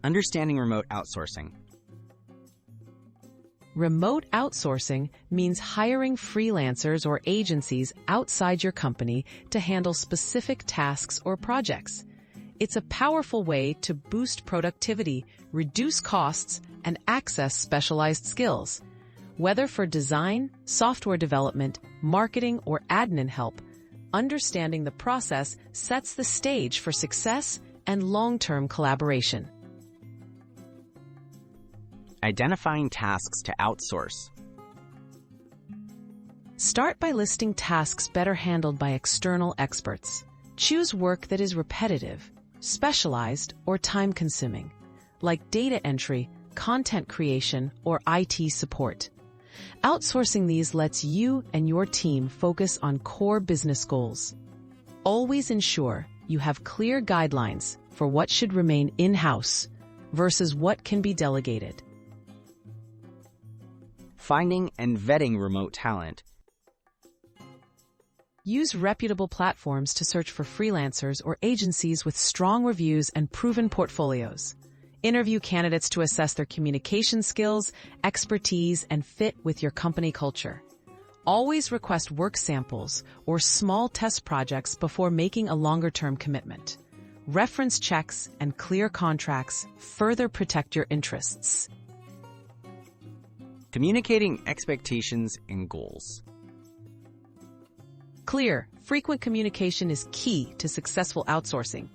Understanding remote outsourcing. Remote outsourcing means hiring freelancers or agencies outside your company to handle specific tasks or projects. It's a powerful way to boost productivity, reduce costs, and access specialized skills. Whether for design, software development, marketing, or admin help, understanding the process sets the stage for success and long-term collaboration. Identifying tasks to outsource. Start by listing tasks better handled by external experts. Choose work that is repetitive, specialized, or time-consuming, like data entry, content creation, or IT support. Outsourcing these lets you and your team focus on core business goals. Always ensure you have clear guidelines for what should remain in-house versus what can be delegated. Finding and vetting remote talent. Use reputable platforms to search for freelancers or agencies with strong reviews and proven portfolios. Interview candidates to assess their communication skills, expertise, and fit with your company culture. Always request work samples or small test projects before making a longer-term commitment. Reference checks and clear contracts further protect your interests. Communicating expectations and goals. Clear, frequent communication is key to successful outsourcing.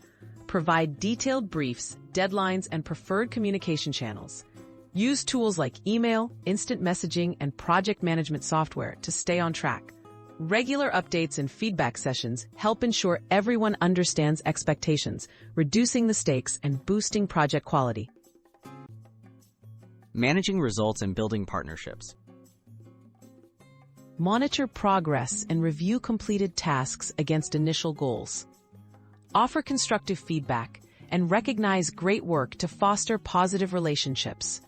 Provide detailed briefs, deadlines, and preferred communication channels. Use tools like email, instant messaging, and project management software to stay on track. Regular updates and feedback sessions help ensure everyone understands expectations, reducing the stakes and boosting project quality. Managing results and building partnerships. Monitor progress and review completed tasks against initial goals. Offer constructive feedback and recognize great work to foster positive relationships.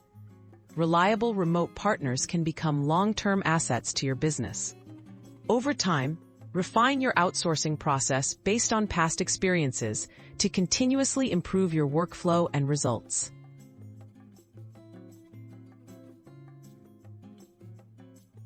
Reliable remote partners can become long-term assets to your business. Over time, refine your outsourcing process based on past experiences to continuously improve your workflow and results.